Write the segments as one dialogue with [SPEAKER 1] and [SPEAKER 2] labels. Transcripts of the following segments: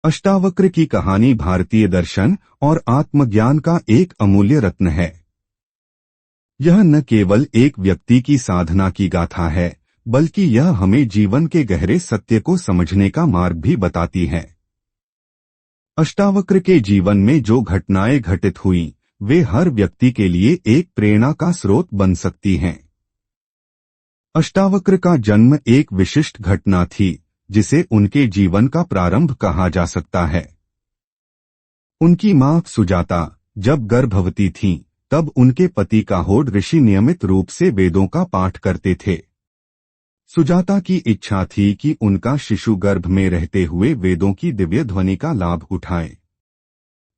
[SPEAKER 1] अष्टावक्र की कहानी भारतीय दर्शन और आत्मज्ञान का एक अमूल्य रत्न है। यह न केवल एक व्यक्ति की साधना की गाथा है, बल्कि यह हमें जीवन के गहरे सत्य को समझने का मार्ग भी बताती है। अष्टावक्र के जीवन में जो घटनाएं घटित हुई, वे हर व्यक्ति के लिए एक प्रेरणा का स्रोत बन सकती हैं। अष्टावक्र का जन्म एक विशिष्ट घटना थी, जिसे उनके जीवन का प्रारंभ कहा जा सकता है। उनकी मां सुजाता जब गर्भवती थीं, तब उनके पति काहोड ऋषि नियमित रूप से वेदों का पाठ करते थे। सुजाता की इच्छा थी कि उनका शिशु गर्भ में रहते हुए वेदों की दिव्य ध्वनि का लाभ उठाए।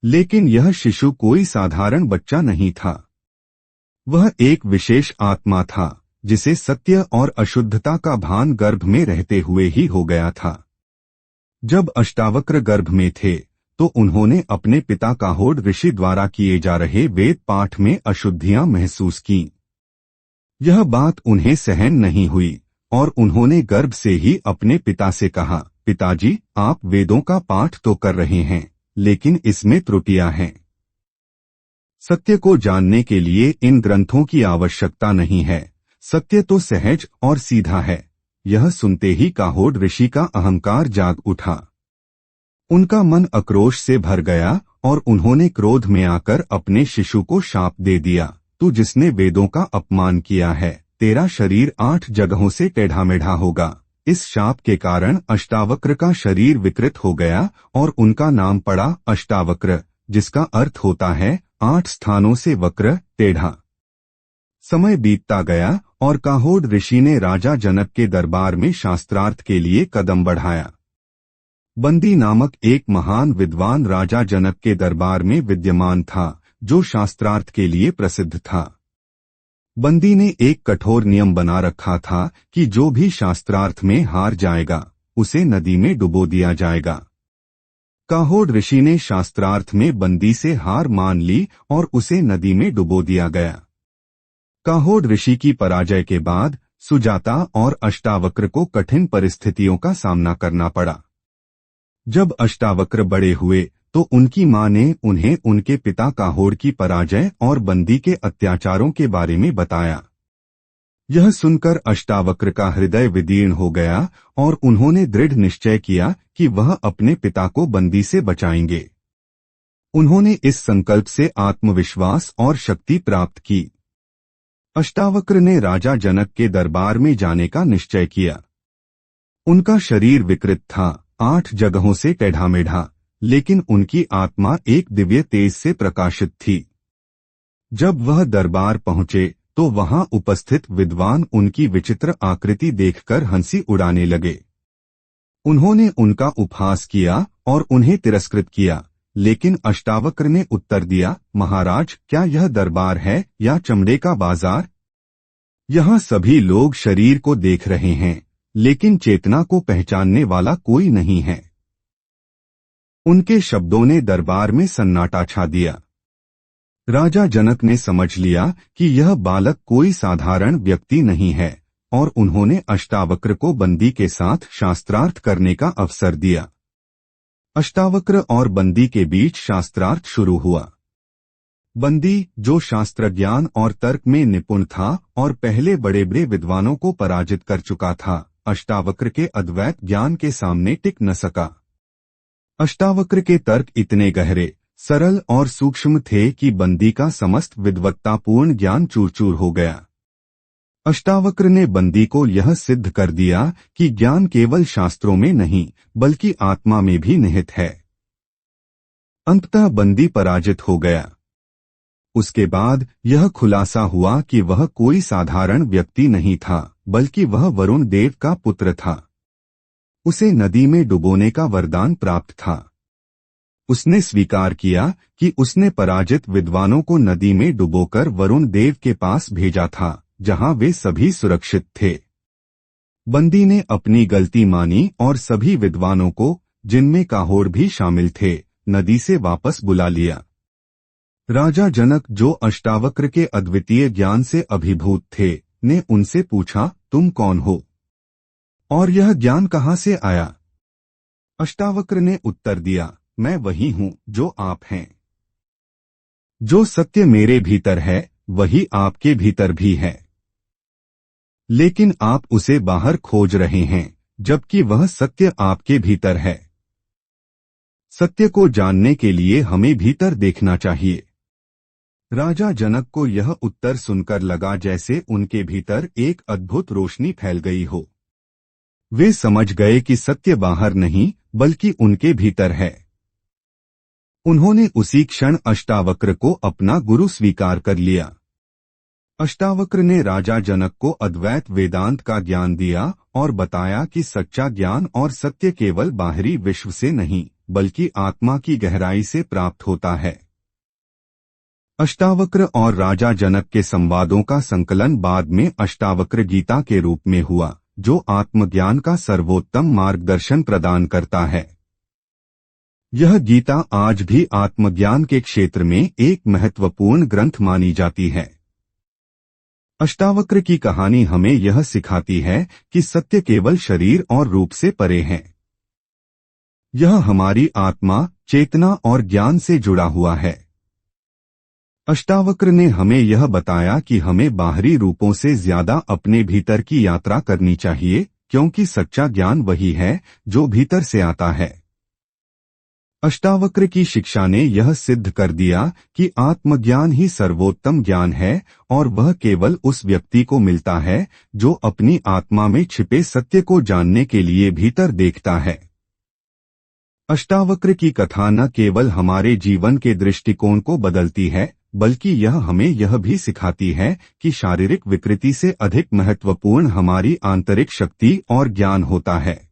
[SPEAKER 1] लेकिन यह शिशु कोई साधारण बच्चा नहीं था। वह एक विशेष आत्मा था, जिसे सत्य और अशुद्धता का भान गर्भ में रहते हुए ही हो गया था। जब अष्टावक्र गर्भ में थे, तो उन्होंने अपने पिता काहोड ऋषि द्वारा किए जा रहे वेद पाठ में अशुद्धियां महसूस की। यह बात उन्हें सहन नहीं हुई और उन्होंने गर्भ से ही अपने पिता से कहा, पिताजी, आप वेदों का पाठ तो कर रहे हैं, लेकिन इसमें त्रुटियां हैं। सत्य को जानने के लिए इन ग्रंथों की आवश्यकता नहीं है। सत्य तो सहज और सीधा है। यह सुनते ही काहोड ऋषि का अहंकार जाग उठा। उनका मन आक्रोश से भर गया और उन्होंने क्रोध में आकर अपने शिशु को शाप दे दिया, तू जिसने वेदों का अपमान किया है, तेरा शरीर 8 जगहों से टेढ़ा मेढ़ा होगा। इस शाप के कारण अष्टावक्र का शरीर विकृत हो गया और उनका नाम पड़ा अष्टावक्र, जिसका अर्थ होता है 8 स्थानों से वक्र, टेढ़ा। समय बीतता गया और काहोड ऋषि ने राजा जनक के दरबार में शास्त्रार्थ के लिए कदम बढ़ाया। बंदी नामक एक महान विद्वान राजा जनक के दरबार में विद्यमान था, जो शास्त्रार्थ के लिए प्रसिद्ध था। बंदी ने एक कठोर नियम बना रखा था कि जो भी शास्त्रार्थ में हार जाएगा, उसे नदी में डुबो दिया जाएगा। काहोड ऋषि ने शास्त्रार्थ में बंदी से हार मान ली और उसे नदी में डुबो दिया गया। काहोड ऋषि की पराजय के बाद सुजाता और अष्टावक्र को कठिन परिस्थितियों का सामना करना पड़ा। जब अष्टावक्र बड़े हुए, तो उनकी मां ने उन्हें उनके पिता काहोड की पराजय और बंदी के अत्याचारों के बारे में बताया। यह सुनकर अष्टावक्र का हृदय विदीर्ण हो गया और उन्होंने दृढ़ निश्चय किया कि वह अपने पिता को बंदी से बचाएंगे। उन्होंने इस संकल्प से आत्मविश्वास और शक्ति प्राप्त की। अष्टावक्र ने राजा जनक के दरबार में जाने का निश्चय किया। उनका शरीर विकृत था, 8 जगहों से टेढ़ा मेढ़ा, लेकिन उनकी आत्मा एक दिव्य तेज से प्रकाशित थी। जब वह दरबार पहुंचे, तो वहां उपस्थित विद्वान उनकी विचित्र आकृति देखकर हंसी उड़ाने लगे। उन्होंने उनका उपहास किया और उन्हें तिरस्कृत किया, लेकिन अष्टावक्र ने उत्तर दिया, महाराज, क्या यह दरबार है या चमड़े का बाजार? यहाँ सभी लोग शरीर को देख रहे हैं, लेकिन चेतना को पहचानने वाला कोई नहीं है। उनके शब्दों ने दरबार में सन्नाटा छा दिया। राजा जनक ने समझ लिया कि यह बालक कोई साधारण व्यक्ति नहीं है और उन्होंने अष्टावक्र को बंदी के साथ शास्त्रार्थ करने का अवसर दिया। अष्टावक्र और बंदी के बीच शास्त्रार्थ शुरू हुआ। बंदी, जो शास्त्र ज्ञान और तर्क में निपुण था और पहले बड़े बड़े विद्वानों को पराजित कर चुका था, अष्टावक्र के अद्वैत ज्ञान के सामने टिक न सका। अष्टावक्र के तर्क इतने गहरे, सरल और सूक्ष्म थे कि बंदी का समस्त विद्वत्तापूर्ण ज्ञान चूर चूर हो गया। अष्टावक्र ने बंदी को यह सिद्ध कर दिया कि ज्ञान केवल शास्त्रों में नहीं, बल्कि आत्मा में भी निहित है। अंततः बंदी पराजित हो गया। उसके बाद यह खुलासा हुआ कि वह कोई साधारण व्यक्ति नहीं था, बल्कि वह वरुण देव का पुत्र था। उसे नदी में डुबोने का वरदान प्राप्त था। उसने स्वीकार किया कि उसने पराजित विद्वानों को नदी में डुबोकर वरुण देव के पास भेजा था, जहां वे सभी सुरक्षित थे। बंदी ने अपनी गलती मानी और सभी विद्वानों को, जिनमें काहोड भी शामिल थे, नदी से वापस बुला लिया। राजा जनक, जो अष्टावक्र के अद्वितीय ज्ञान से अभिभूत थे, ने उनसे पूछा, तुम कौन हो और यह ज्ञान कहाँ से आया? अष्टावक्र ने उत्तर दिया, मैं वही हूँ जो आप हैं। जो सत्य मेरे भीतर है वही आपके भीतर भी है, लेकिन आप उसे बाहर खोज रहे हैं, जबकि वह सत्य आपके भीतर है। सत्य को जानने के लिए हमें भीतर देखना चाहिए। राजा जनक को यह उत्तर सुनकर लगा जैसे उनके भीतर एक अद्भुत रोशनी फैल गई हो। वे समझ गए कि सत्य बाहर नहीं बल्कि उनके भीतर है। उन्होंने उसी क्षण अष्टावक्र को अपना गुरु स्वीकार कर लिया। अष्टावक्र ने राजा जनक को अद्वैत वेदांत का ज्ञान दिया और बताया कि सच्चा ज्ञान और सत्य केवल बाहरी विश्व से नहीं बल्कि आत्मा की गहराई से प्राप्त होता है। अष्टावक्र और राजा जनक के संवादों का संकलन बाद में अष्टावक्र गीता के रूप में हुआ, जो आत्मज्ञान का सर्वोत्तम मार्गदर्शन प्रदान करता है। यह गीता आज भी आत्मज्ञान के क्षेत्र में एक महत्वपूर्ण ग्रंथ मानी जाती है। अष्टावक्र की कहानी हमें यह सिखाती है कि सत्य केवल शरीर और रूप से परे है। यह हमारी आत्मा, चेतना और ज्ञान से जुड़ा हुआ है। अष्टावक्र ने हमें यह बताया कि हमें बाहरी रूपों से ज्यादा अपने भीतर की यात्रा करनी चाहिए, क्योंकि सच्चा ज्ञान वही है जो भीतर से आता है। अष्टावक्र की शिक्षा ने यह सिद्ध कर दिया कि आत्मज्ञान ही सर्वोत्तम ज्ञान है और वह केवल उस व्यक्ति को मिलता है जो अपनी आत्मा में छिपे सत्य को जानने के लिए भीतर देखता है। अष्टावक्र की कथा न केवल हमारे जीवन के दृष्टिकोण को बदलती है, बल्कि यह हमें यह भी सिखाती है कि शारीरिक विकृति से अधिक महत्वपूर्ण हमारी आंतरिक शक्ति और ज्ञान होता है।